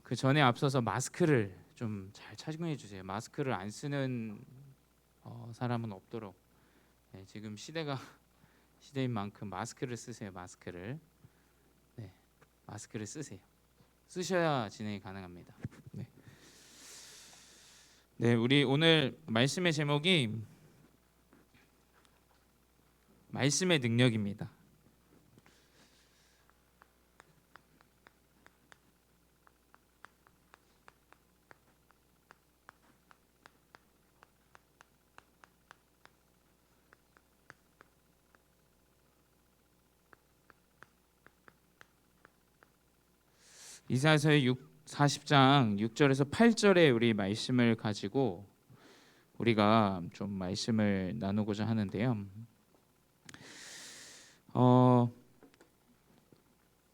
그 전에 앞서서 마스크를 좀 잘 착용해 주세요. 마스크를 안 쓰는 사람은 없도록. 네, 지금 시대가 시대인 만큼 마스크를 쓰세요. 마스크를. 네, 마스크를 쓰세요. 쓰셔야 진행이 가능합니다. 네. 네, 우리 오늘 말씀의 제목이 말씀의 능력입니다. 이사야서의 40장 6절에서 8절의 우리 말씀을 가지고 우리가 좀 말씀을 나누고자 하는데요.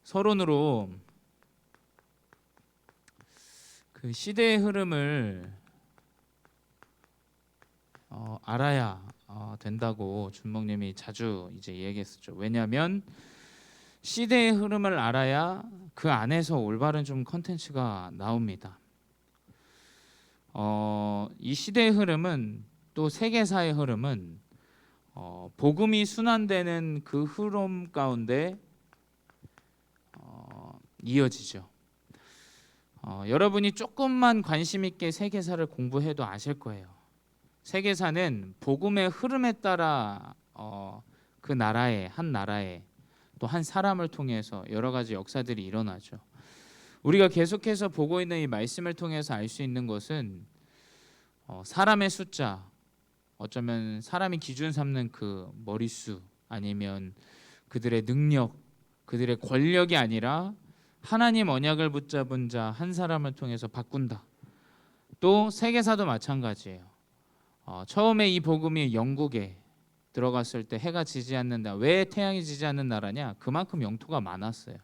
서론으로 그 시대의 흐름을 알아야 된다고 준목님이 자주 이제 얘기했었죠. 왜냐하면 시대의 흐름을 알아야 그 안에서 올바른 좀 컨텐츠가 나옵니다. 이 시대의 흐름은 또 세계사의 흐름은 복음이 순환되는 그 흐름 가운데 이어지죠. 여러분이 조금만 관심 있게 세계사를 공부해도 아실 거예요. 세계사는 복음의 흐름에 따라 그 나라의 한 나라의 또 한 사람을 통해서 여러 가지 역사들이 일어나죠. 우리가 계속해서 보고 있는 이 말씀을 통해서 알 수 있는 것은 사람의 숫자, 어쩌면 사람이 기준 삼는 그 머릿수 아니면 그들의 능력, 그들의 권력이 아니라 하나님 언약을 붙잡은 자 한 사람을 통해서 바꾼다. 또 세계사도 마찬가지예요. 처음에 이 복음이 영국에 들어갔을 때 해가 지지 않는다. 왜 태양이 지지 않는 나라냐? 그만큼 영토가 많았어요.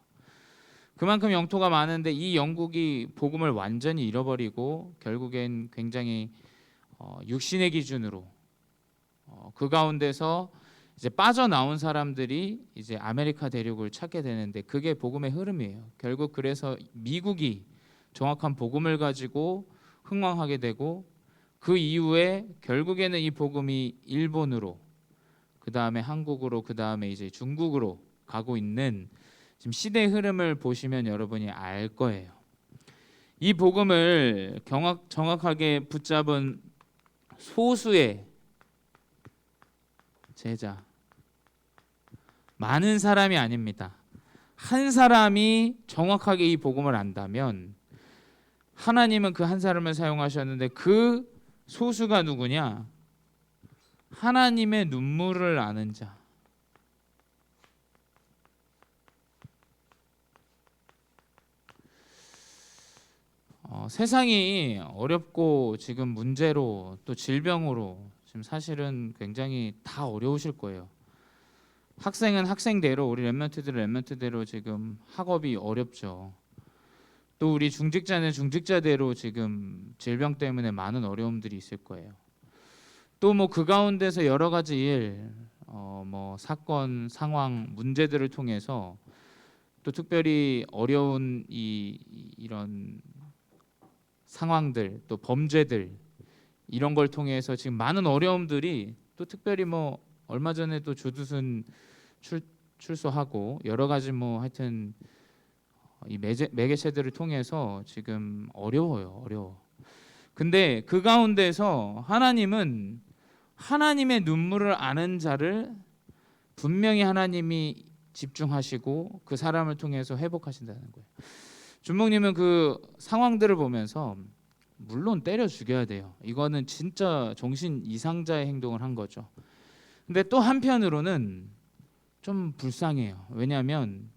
그만큼 영토가 많은데 이 영국이 복음을 완전히 잃어버리고 결국엔 굉장히 육신의 기준으로 그 가운데서 이제 빠져나온 사람들이 이제 아메리카 대륙을 찾게 되는데 그게 복음의 흐름이에요. 결국 그래서 미국이 정확한 복음을 가지고 흥왕하게 되고 그 이후에 결국에는 이 복음이 일본으로 그 다음에 한국으로 그 다음에 이제 중국으로 가고 있는 지금 시대의 흐름을 보시면 여러분이 알 거예요. 이 복음을 정확하게 붙잡은 소수의 제자, 많은 사람이 아닙니다. 한 사람이 정확하게 이 복음을 안다면 하나님은 그 한 사람을 사용하셨는데 그 소수가 누구냐? 하나님의 눈물을 아는 자. 세상이 어렵고 지금 문제로 또 질병으로 지금 사실은 굉장히 다 어려우실 거예요. 학생은 학생대로 우리 랩런트들은 랩런트대로 지금 학업이 어렵죠. 또 우리 중직자는 중직자대로 지금 질병 때문에 많은 어려움들이 있을 거예요. 또 뭐 그 가운데서 여러 가지 일, 뭐 사건, 상황, 문제들을 통해서 또 특별히 어려운 이런 상황들, 또 범죄들 이런 걸 통해서 지금 많은 어려움들이 또 특별히 뭐 얼마 전에 또 조두순 출소하고 여러 가지 뭐 하여튼 이 매개체들을 통해서 지금 어려워. 근데 그 가운데서 하나님은 하나님의 눈물을 아는 자를 분명히 하나님이 집중하시고 그 사람을 통해서 회복하신다는 거예요. 준목님은 그 상황들을 보면서 물론 때려 죽여야 돼요. 이거는 진짜 정신 이상자의 행동을 한 거죠. 근데 또 한편으로는 좀 불쌍해요. 왜냐하면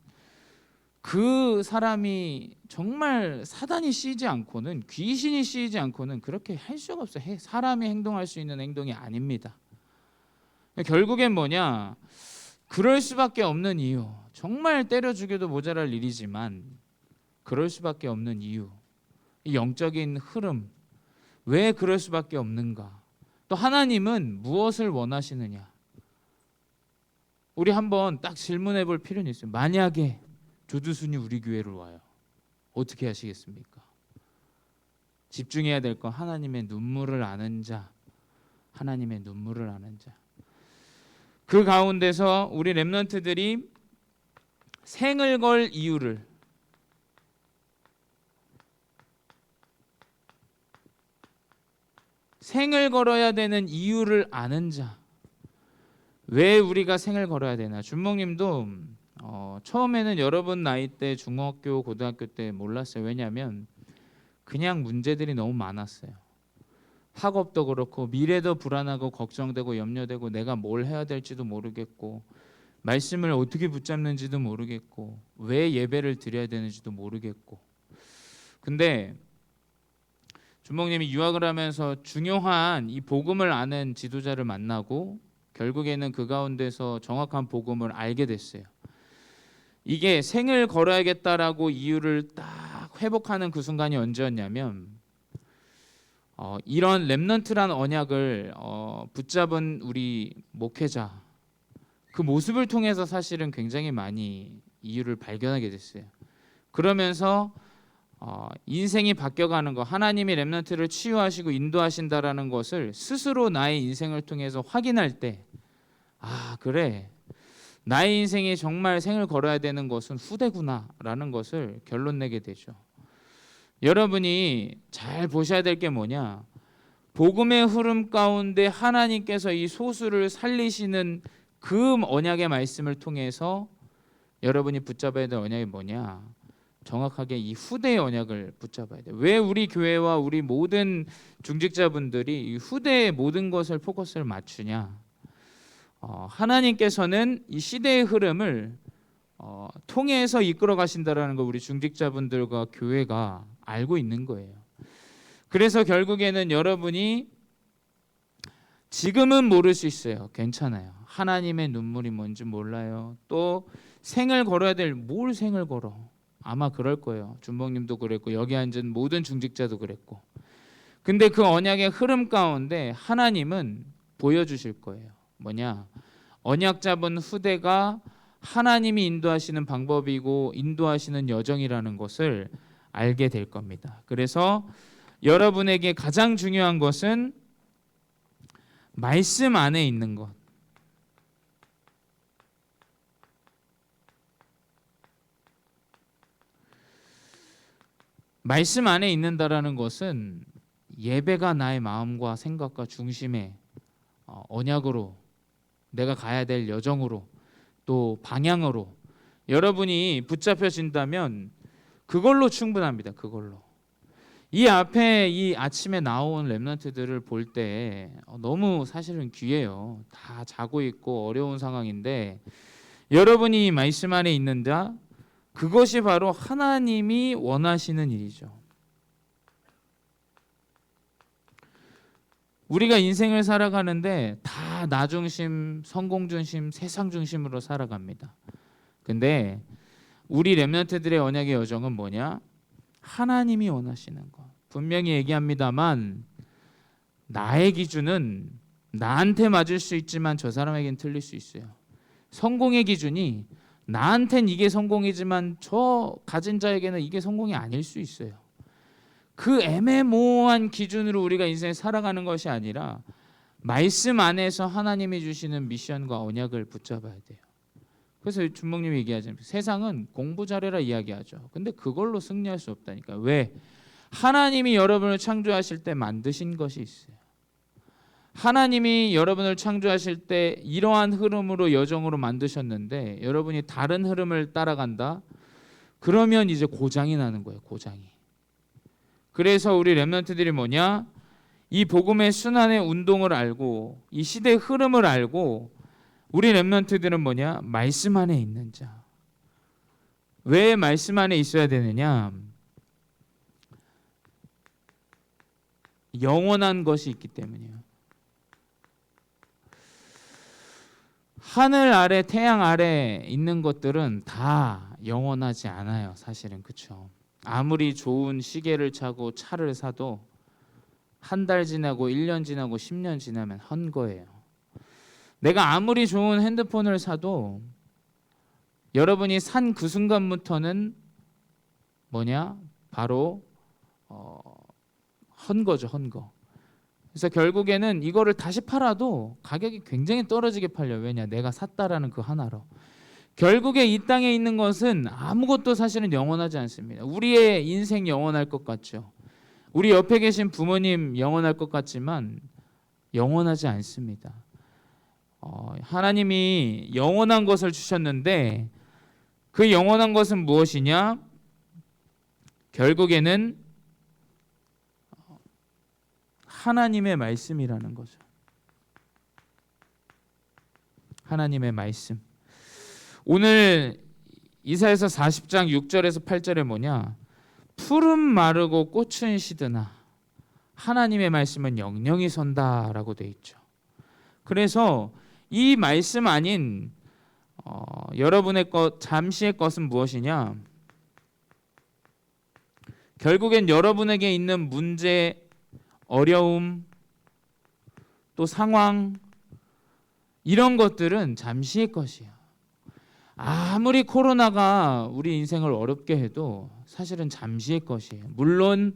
그 사람이 정말 사단이 씌이지 않고는 귀신이 씌이지 않고는 그렇게 할 수가 없어요. 사람이 행동할 수 있는 행동이 아닙니다. 결국엔 뭐냐? 그럴 수밖에 없는 이유. 정말 때려 죽여도 모자랄 일이지만 그럴 수밖에 없는 이유. 이 영적인 흐름. 왜 그럴 수밖에 없는가? 또 하나님은 무엇을 원하시느냐? 우리 한번 딱 질문해 볼 필요는 있어요. 만약에 조두순이 우리 교회를 와요. 어떻게 하시겠습니까? 집중해야 될 건 하나님의 눈물을 아는 자, 하나님의 눈물을 아는 자. 그 가운데서 우리 렘넌트들이 생을 걸 이유를, 생을 걸어야 되는 이유를 아는 자. 왜 우리가 생을 걸어야 되나? 준목님도 처음에는 여러분 나이 때 중학교, 고등학교 때 몰랐어요. 왜냐하면 그냥 문제들이 너무 많았어요. 학업도 그렇고 미래도 불안하고 걱정되고 염려되고 내가 뭘 해야 될지도 모르겠고 말씀을 어떻게 붙잡는지도 모르겠고 왜 예배를 드려야 되는지도 모르겠고. 근데 준목님이 유학을 하면서 중요한 이 복음을 아는 지도자를 만나고 결국에는 그 가운데서 정확한 복음을 알게 됐어요. 이게 생을 걸어야겠다라고 이유를 딱 회복하는 그 순간이 언제였냐면 이런 렘넌트란 언약을 붙잡은 우리 목회자 그 모습을 통해서 사실은 굉장히 많이 이유를 발견하게 됐어요. 그러면서 인생이 바뀌어가는 거, 하나님이 렘넌트를 치유하시고 인도하신다라는 것을 스스로 나의 인생을 통해서 확인할 때, 아 그래, 나의 인생이 정말 생을 걸어야 되는 것은 후대구나라는 것을 결론 내게 되죠. 여러분이 잘 보셔야 될 게 뭐냐, 복음의 흐름 가운데 하나님께서 이 소수를 살리시는 그 언약의 말씀을 통해서 여러분이 붙잡아야 될 언약이 뭐냐, 정확하게 이 후대의 언약을 붙잡아야 돼요. 왜 우리 교회와 우리 모든 중직자분들이 이 후대의 모든 것을 포커스를 맞추냐, 하나님께서는 이 시대의 흐름을 통해서 이끌어 가신다라는 거 우리 중직자분들과 교회가 알고 있는 거예요. 그래서 결국에는 여러분이 지금은 모를 수 있어요. 괜찮아요. 하나님의 눈물이 뭔지 몰라요. 또 생을 걸어야 될 뭘 생을 걸어? 아마 그럴 거예요. 준봉님도 그랬고 여기 앉은 모든 중직자도 그랬고. 근데 그 언약의 흐름 가운데 하나님은 보여주실 거예요. 뭐냐? 언약 잡은 후대가 하나님이 인도하시는 방법이고 인도하시는 여정이라는 것을 알게 될 겁니다. 그래서 여러분에게 가장 중요한 것은 말씀 안에 있는 것. 말씀 안에 있는다라는 것은 예배가 나의 마음과 생각과 중심의 언약으로, 내가 가야 될 여정으로, 또 방향으로 여러분이 붙잡혀진다면 그걸로 충분합니다. 그걸로. 이 앞에 이 아침에 나온 렘넌트들을 볼 때 너무 사실은 귀해요. 다 자고 있고 어려운 상황인데 여러분이 이 말씀 안에 있는다, 그것이 바로 하나님이 원하시는 일이죠. 우리가 인생을 살아가는데 다 나 중심, 성공 중심, 세상 중심으로 살아갑니다. 근데 우리 렘넌트들의 언약의 여정은 뭐냐? 하나님이 원하시는 것. 분명히 얘기합니다만 나의 기준은 나한테 맞을 수 있지만 저 사람에겐 틀릴 수 있어요. 성공의 기준이 나한텐 이게 성공이지만 저 가진 자에게는 이게 성공이 아닐 수 있어요. 그 애매모호한 기준으로 우리가 인생을 살아가는 것이 아니라 말씀 안에서 하나님이 주시는 미션과 언약을 붙잡아야 돼요. 그래서 준목님이 얘기하자면 세상은 공부 잘해라 이야기하죠. 근데 그걸로 승리할 수 없다니까. 왜? 하나님이 여러분을 창조하실 때 만드신 것이 있어요. 하나님이 여러분을 창조하실 때 이러한 흐름으로 여정으로 만드셨는데 여러분이 다른 흐름을 따라간다? 그러면 이제 고장이 나는 거예요. 고장이. 그래서 우리 렘넌트들이 뭐냐? 이 복음의 순환의 운동을 알고 이 시대의 흐름을 알고 우리 렘넌트들은 뭐냐? 말씀 안에 있는 자. 왜 말씀 안에 있어야 되느냐? 영원한 것이 있기 때문이에요. 하늘 아래, 태양 아래 있는 것들은 다 영원하지 않아요. 사실은. 그렇죠. 아무리 좋은 시계를 차고 차를 사도 한 달 지나고 1년 지나고 10년 지나면 헛거예요. 내가 아무리 좋은 핸드폰을 사도 여러분이 산 그 순간부터는 뭐냐? 바로 헌 거죠, 헌 거. 그래서 결국에는 이거를 다시 팔아도 가격이 굉장히 떨어지게 팔려요. 왜냐? 내가 샀다라는 그 하나로. 결국에 이 땅에 있는 것은 아무것도 사실은 영원하지 않습니다. 우리의 인생 영원할 것 같죠. 우리 옆에 계신 부모님 영원할 것 같지만 영원하지 않습니다. 하나님이 영원한 것을 주셨는데 그 영원한 것은 무엇이냐? 결국에는 하나님의 말씀이라는 거죠. 하나님의 말씀. 오늘 이사야서 40장 6절에서 8절에 뭐냐? 풀은 마르고 꽃은 시드나 하나님의 말씀은 영영이 선다라고 돼 있죠. 그래서 이 말씀 아닌 여러분의 것, 잠시의 것은 무엇이냐? 결국엔 여러분에게 있는 문제, 어려움, 또 상황 이런 것들은 잠시의 것이에요. 아무리 코로나가 우리 인생을 어렵게 해도 사실은 잠시의 것이에요. 물론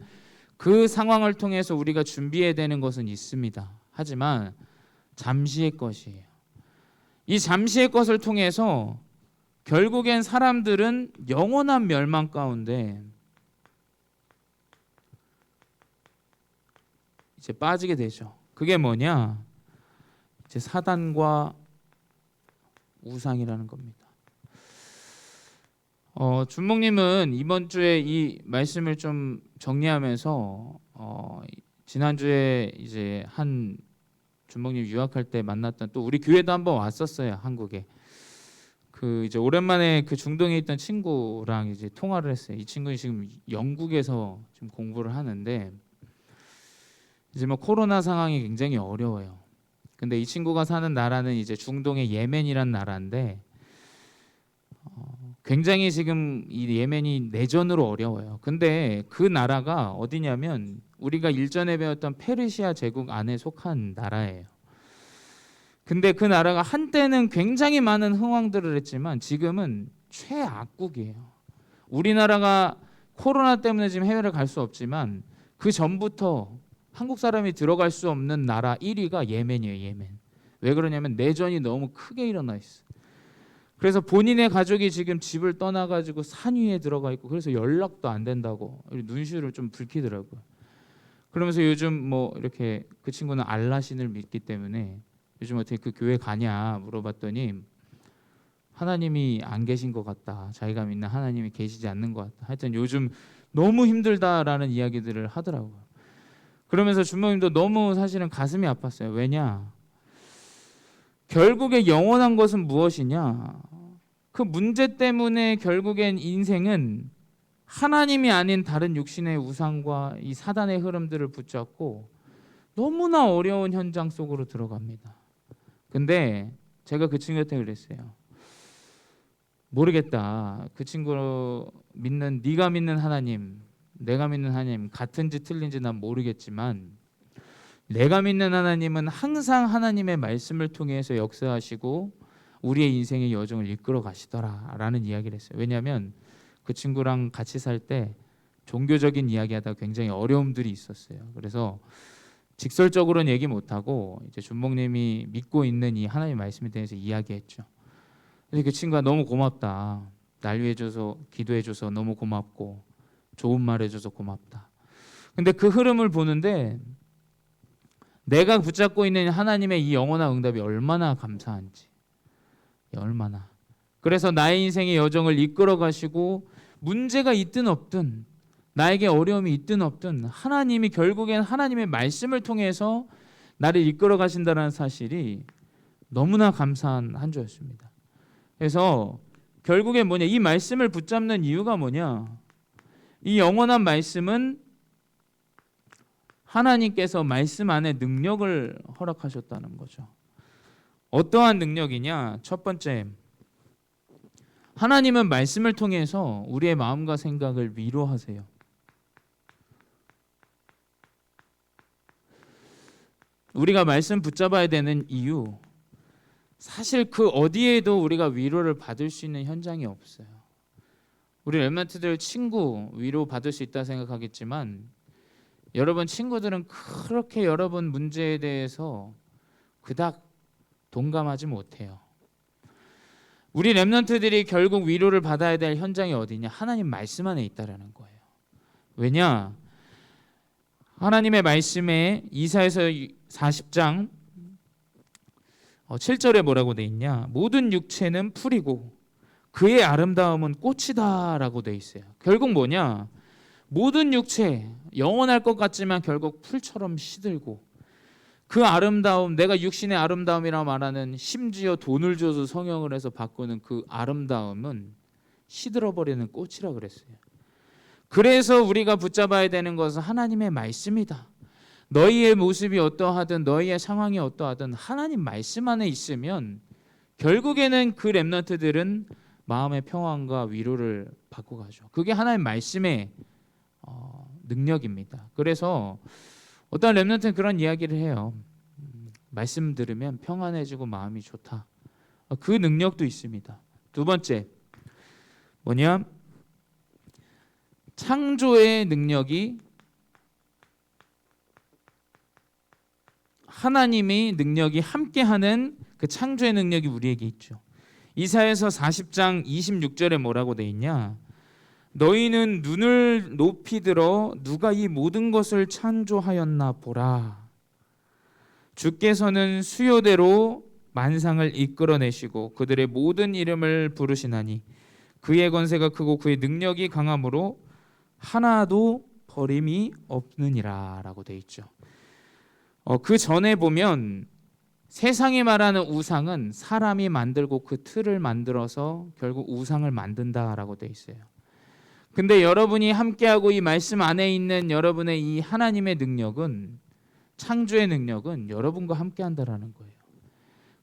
그 상황을 통해서 우리가 준비해야 되는 것은 있습니다. 하지만 잠시의 것이에요. 이 잠시의 것을 통해서 결국엔 사람들은 영원한 멸망 가운데 이제 빠지게 되죠. 그게 뭐냐? 이제 사단과 우상이라는 겁니다. 준목님은 이번 주에 이 말씀을 좀 정리하면서 지난주에 이제 한 준목님 유학할 때 만났던 또 우리 교회도 한번 왔었어요. 한국에. 그 이제 오랜만에 그 중동에 있던 친구랑 이제 통화를 했어요. 이 친구는 지금 영국에서 지금 공부를 하는데 이제 뭐 코로나 상황이 굉장히 어려워요. 근데 이 친구가 사는 나라는 이제 중동의 예멘이란 나라인데 굉장히 지금 이 예멘이 내전으로 어려워요. 근데 그 나라가 어디냐면 우리가 일전에 배웠던 페르시아 제국 안에 속한 나라예요. 근데 그 나라가 한때는 굉장히 많은 흥왕들을 했지만 지금은 최악국이에요. 우리나라가 코로나 때문에 지금 해외를 갈 수 없지만 그 전부터 한국 사람이 들어갈 수 없는 나라 1위가 예멘이에요. 예멘. 왜 그러냐면 내전이 너무 크게 일어나 있어. 그래서 본인의 가족이 지금 집을 떠나가지고 산 위에 들어가 있고 그래서 연락도 안 된다고 눈시울을 좀 붉히더라고요. 그러면서 요즘 뭐 이렇게 그 친구는 알라신을 믿기 때문에 요즘 어떻게 그 교회 가냐 물어봤더니 하나님이 안 계신 것 같다. 자기가 믿는 하나님이 계시지 않는 것 같다. 하여튼 요즘 너무 힘들다라는 이야기들을 하더라고요. 그러면서 주모님도 너무 사실은 가슴이 아팠어요. 왜냐? 결국에 영원한 것은 무엇이냐? 그 문제 때문에 결국엔 인생은 하나님이 아닌 다른 육신의 우상과 이 사단의 흐름들을 붙잡고 너무나 어려운 현장 속으로 들어갑니다. 근데 제가 그 친구한테 그랬어요. 모르겠다. 그 친구 믿는 네가 믿는 하나님, 내가 믿는 하나님 같은지 틀린지 난 모르겠지만 내가 믿는 하나님은 항상 하나님의 말씀을 통해서 역사하시고 우리의 인생의 여정을 이끌어 가시더라라는 이야기를 했어요. 왜냐하면 그 친구랑 같이 살 때 종교적인 이야기하다가 굉장히 어려움들이 있었어요. 그래서 직설적으로는 얘기 못하고 이제 준목님이 믿고 있는 이 하나님의 말씀에 대해서 이야기했죠. 그래서 그 친구가 너무 고맙다. 날 위해 줘서 기도해줘서 너무 고맙고 좋은 말 해줘서 고맙다. 근데 그 흐름을 보는데 내가 붙잡고 있는 하나님의 이 영원한 응답이 얼마나 감사한지. 얼마나. 그래서 나의 인생의 여정을 이끌어 가시고 문제가 있든 없든 나에게 어려움이 있든 없든 하나님이 결국엔 하나님의 말씀을 통해서 나를 이끌어 가신다는 사실이 너무나 감사한 한 주였습니다. 그래서 결국엔 뭐냐? 이 말씀을 붙잡는 이유가 뭐냐? 이 영원한 말씀은 하나님께서 말씀 안에 능력을 허락하셨다는 거죠. 어떠한 능력이냐? 첫 번째, 하나님은 말씀을 통해서 우리의 마음과 생각을 위로하세요. 우리가 말씀 붙잡아야 되는 이유, 사실 그 어디에도 우리가 위로를 받을 수 있는 현장이 없어요. 우리 렘넌트들 친구 위로 받을 수 있다 생각하겠지만 여러분 친구들은 그렇게 여러분 문제에 대해서 그닥 동감하지 못해요. 우리 렘넌트들이 결국 위로를 받아야 될 현장이 어디냐? 하나님 말씀 안에 있다라는 거예요. 왜냐? 하나님의 말씀에 이사야서 40장 7절에 뭐라고 돼 있냐? 모든 육체는 풀이고 그의 아름다움은 꽃이다라고 돼 있어요. 결국 뭐냐? 모든 육체 영원할 것 같지만 결국 풀처럼 시들고 그 아름다움, 내가 육신의 아름다움이라 말하는 심지어 돈을 줘서 성형을 해서 바꾸는 그 아름다움은 시들어버리는 꽃이라 그랬어요. 그래서 우리가 붙잡아야 되는 것은 하나님의 말씀이다. 너희의 모습이 어떠하든 너희의 상황이 어떠하든 하나님 말씀 안에 있으면 결국에는 그 렘넌트들은 마음의 평안과 위로를 받고 가죠. 그게 하나님 말씀의 능력입니다. 그래서 어떤 렘넌트는 그런 이야기를 해요. 말씀 들으면 평안해지고 마음이 좋다. 그 능력도 있습니다. 두 번째 뭐냐? 창조의 능력이 하나님의 능력이 함께하는 그 창조의 능력이 우리에게 있죠. 이사야서 40장 26절에 뭐라고 돼 있냐? 너희는 눈을 높이 들어 누가 이 모든 것을 창조하였나 보라. 주께서는 수요대로 만상을 이끌어내시고 그들의 모든 이름을 부르시나니 그의 권세가 크고 그의 능력이 강함으로 하나도 버림이 없느니라 라고 돼 있죠. 그 전에 보면 세상이 말하는 우상은 사람이 만들고 그 틀을 만들어서 결국 우상을 만든다라고 돼 있어요. 근데 여러분이 함께하고 이 말씀 안에 있는 여러분의 이 하나님의 능력은 창조의 능력은 여러분과 함께한다라는 거예요.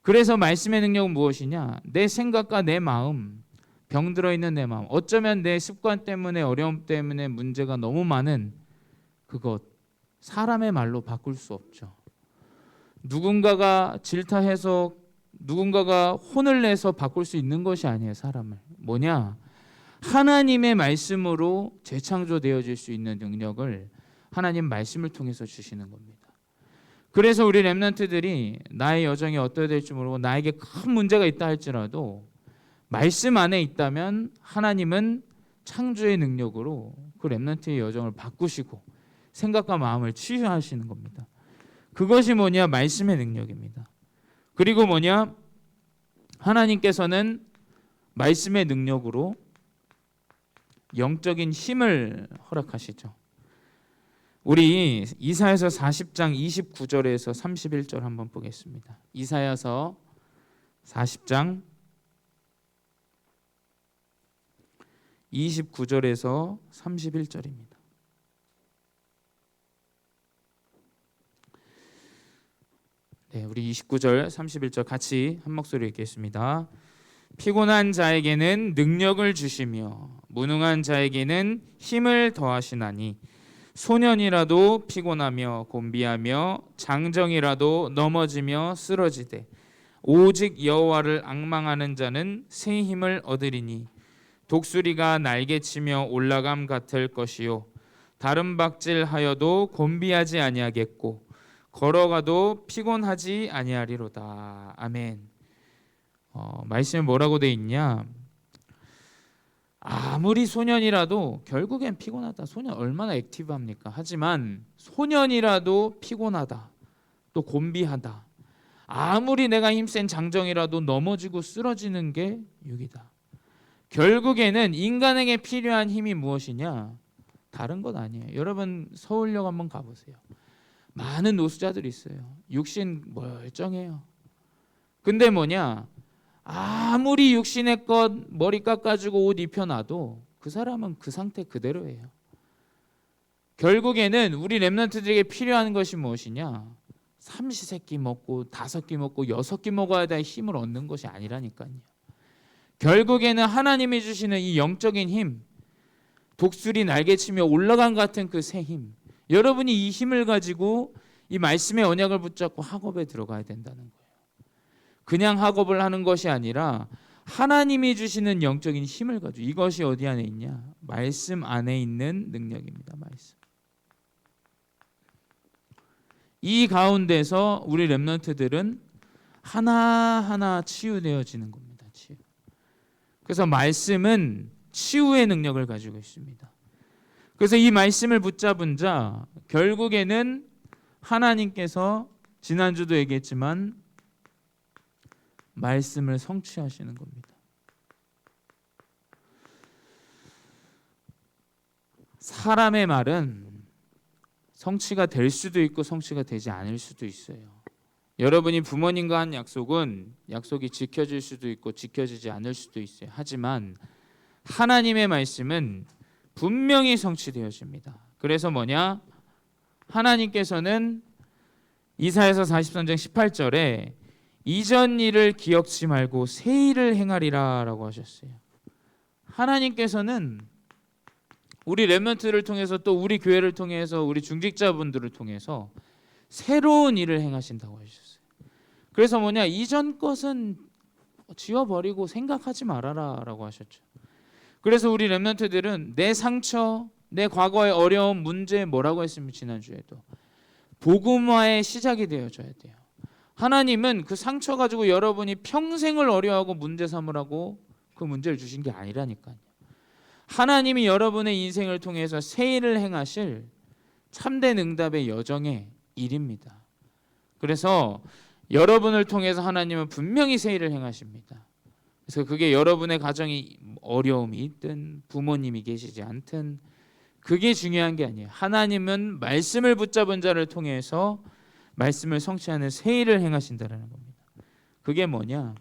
그래서 말씀의 능력은 무엇이냐? 내 생각과 내 마음, 병들어 있는 내 마음, 어쩌면 내 습관 때문에 어려움 때문에 문제가 너무 많은 그것 사람의 말로 바꿀 수 없죠. 누군가가 질타해서 누군가가 혼을 내서 바꿀 수 있는 것이 아니에요. 사람을 뭐냐? 하나님의 말씀으로 재창조되어질 수 있는 능력을 하나님 말씀을 통해서 주시는 겁니다. 그래서 우리 렘넌트들이 나의 여정이 어떠해야 될지 모르고 나에게 큰 문제가 있다 할지라도 말씀 안에 있다면 하나님은 창조의 능력으로 그 렘넌트의 여정을 바꾸시고 생각과 마음을 치유하시는 겁니다. 그것이 뭐냐? 말씀의 능력입니다. 그리고 뭐냐? 하나님께서는 말씀의 능력으로 영적인 힘을 허락하시죠. 우리 이사야서 40장 29절에서 31절 한번 보겠습니다. 이사야서 40장 29절에서 31절입니다. 네, 우리 29절, 31절 같이 한 목소리로 읽겠습니다. 피곤한 자에게는 능력을 주시며 무능한 자에게는 힘을 더하시나니 소년이라도 피곤하며 곤비하며 장정이라도 넘어지며 쓰러지되 오직 여호와를 앙망하는 자는 새 힘을 얻으리니 독수리가 날개치며 올라감 같을 것이요 다른 박질하여도 곤비하지 아니하겠고 걸어가도 피곤하지 아니하리로다. 아멘. 말씀에 뭐라고 돼 있냐? 아무리 소년이라도 결국엔 피곤하다. 소년 얼마나 액티브합니까? 하지만 소년이라도 피곤하다. 또 곤비하다. 아무리 내가 힘센 장정이라도 넘어지고 쓰러지는 게 육이다. 결국에는 인간에게 필요한 힘이 무엇이냐? 다른 것 아니에요. 여러분 서울역 한번 가보세요. 많은 노숙자들이 있어요. 육신 멀쩡해요. 근데 뭐냐? 아무리 육신의 것 머리 깎아주고 옷 입혀놔도 그 사람은 그 상태 그대로예요. 결국에는 우리 렘넌트들에게 필요한 것이 무엇이냐? 삼시세끼 먹고 5끼 먹고 6끼 먹어야 될 힘을 얻는 것이 아니라니까요. 결국에는 하나님이 주시는 이 영적인 힘, 독수리 날개치며 올라간 같은 그 새 힘, 여러분이 이 힘을 가지고 이 말씀의 언약을 붙잡고 학업에 들어가야 된다는 거예요. 그냥 학업을 하는 것이 아니라 하나님이 주시는 영적인 힘을 가지고, 이것이 어디 안에 있냐? 말씀 안에 있는 능력입니다. 말씀. 이 가운데서 우리 렘넌트들은 하나하나 치유되어지는 겁니다. 치유. 그래서 말씀은 치유의 능력을 가지고 있습니다. 그래서 이 말씀을 붙잡은 자 결국에는 하나님께서 지난주도 얘기했지만 말씀을 성취하시는 겁니다. 사람의 말은 성취가 될 수도 있고 성취가 되지 않을 수도 있어요. 여러분이 부모님과 한 약속은 약속이 지켜질 수도 있고 지켜지지 않을 수도 있어요. 하지만 하나님의 말씀은 분명히 성취되어집니다. 그래서 뭐냐? 하나님께서는 이사야서 43장 18절에 이전 일을 기억지 말고 새 일을 행하리라 라고 하셨어요. 하나님께서는 우리 렘넌트를 통해서 또 우리 교회를 통해서 우리 중직자분들을 통해서 새로운 일을 행하신다고 하셨어요. 그래서 뭐냐? 이전 것은 지워버리고 생각하지 말아라 라고 하셨죠. 그래서 우리 렘넌트들은 내 상처, 내 과거의 어려움, 문제 뭐라고 했습니까? 지난주에도 복음화의 시작이 되어져야 돼요. 하나님은 그 상처 가지고 여러분이 평생을 어려워하고 문제 삼으라고 그 문제를 주신 게 아니라니까요. 하나님이 여러분의 인생을 통해서 새 일을 행하실 참된 응답의 여정의 일입니다. 그래서 여러분을 통해서 하나님은 분명히 새 일을 행하십니다. 그래서 그게 여러분의 가정이 어려움이 있든 부모님이 계시지 않든 그게 중요한 게 아니에요. 하나님은 말씀을 붙잡은 자를 통해서 말씀을 성취하는 새 일을 행하신다는 겁니다. 그게 뭐냐?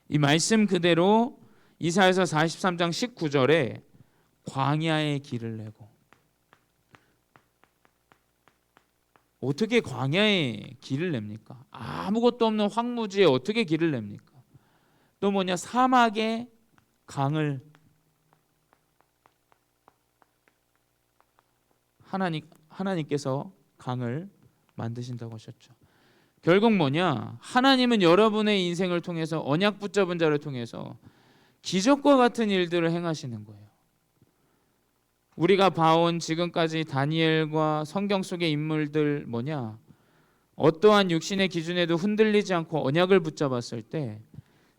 이 말씀 그대로 이사야서 43장 19절에 광야의 길을 내고, 어떻게 광야의 길을 냅니까? 아무것도 없는 황무지에 어떻게 길을 냅니까? 또 뭐냐? 사막의 강을 하나님께서 강을 만드신다고 하셨죠. 결국 뭐냐? 하나님은 여러분의 인생을 통해서 언약 붙잡은 자를 통해서 기적과 같은 일들을 행하시는 거예요. 우리가 봐온 지금까지 다니엘과 성경 속의 인물들 뭐냐? 어떠한 육신의 기준에도 흔들리지 않고 언약을 붙잡았을 때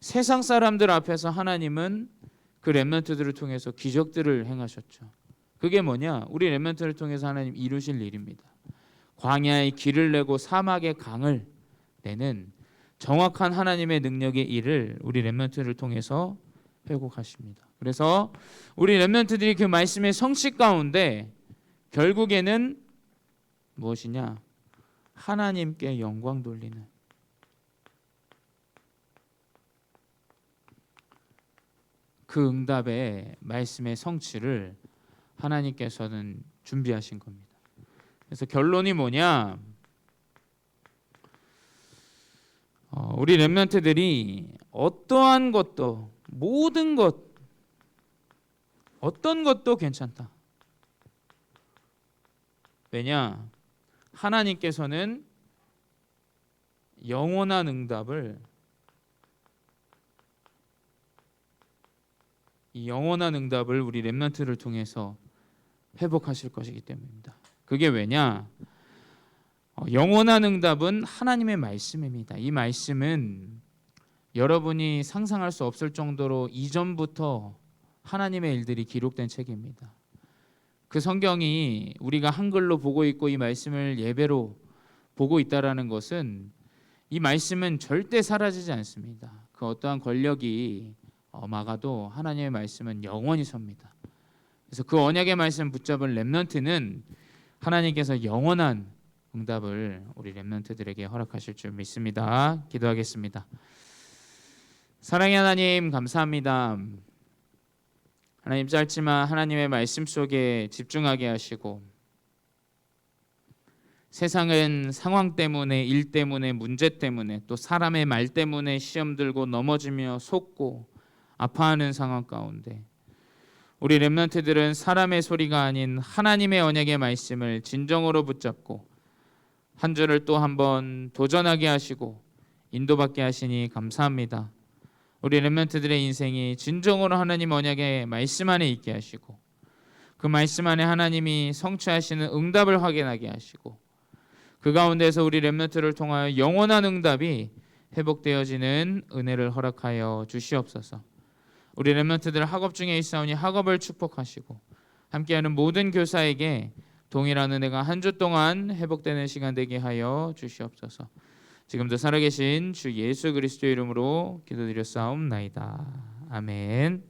세상 사람들 앞에서 하나님은 그 렘넌트들을 통해서 기적들을 행하셨죠. 그게 뭐냐? 우리 렘넌트를 통해서 하나님 이루실 일입니다. 광야의 길을 내고 사막의 강을 내는 정확한 하나님의 능력의 일을 우리 렘넌트를 통해서 회복하십니다. 그래서 우리 렘넌트들이 그 말씀의 성취 가운데 결국에는 무엇이냐? 하나님께 영광 돌리는 그 응답의 말씀의 성취를 하나님께서는 준비하신 겁니다. 그래서 결론이 뭐냐? 우리 렘넌트들이 어떠한 것도 모든 것 어떤 것도 괜찮다. 왜냐? 하나님께서는 영원한 응답을 이 영원한 응답을 우리 렘넌트를 통해서 회복하실 것이기 때문입니다. 그게 왜냐? 영원한 응답은 하나님의 말씀입니다. 이 말씀은 여러분이 상상할 수 없을 정도로 이전부터 하나님의 일들이 기록된 책입니다. 그 성경이 우리가 한글로 보고 있고 이 말씀을 예배로 보고 있다라는 것은 이 말씀은 절대 사라지지 않습니다. 그 어떠한 권력이 막아도 하나님의 말씀은 영원히 섭니다. 그래서 그 언약의 말씀 붙잡은 렘넌트는 하나님께서 영원한 응답을 우리 렘넌트들에게 허락하실 줄 믿습니다. 기도하겠습니다. 사랑의 하나님 감사합니다. 하나님 짧지만 하나님의 말씀 속에 집중하게 하시고 세상은 상황 때문에 일 때문에 문제 때문에 또 사람의 말 때문에 시험 들고 넘어지며 속고 아파하는 상황 가운데 우리 렘넌트들은 사람의 소리가 아닌 하나님의 언약의 말씀을 진정으로 붙잡고 한 주를 또 한 번 도전하게 하시고 인도받게 하시니 감사합니다. 우리 렘넌트들의 인생이 진정으로 하나님 언약의 말씀 안에 있게 하시고 그 말씀 안에 하나님이 성취하시는 응답을 확인하게 하시고 그 가운데서 우리 렘넌트를 통하여 영원한 응답이 회복되어지는 은혜를 허락하여 주시옵소서. 우리 렘넌트들 학업 중에 있사오니 학업을 축복하시고 함께하는 모든 교사에게 동일한 은혜가 한 주 동안 회복되는 시간 되게 하여 주시옵소서. 지금도 살아계신 주 예수 그리스도의 이름으로 기도드렸사옵나이다. 아멘.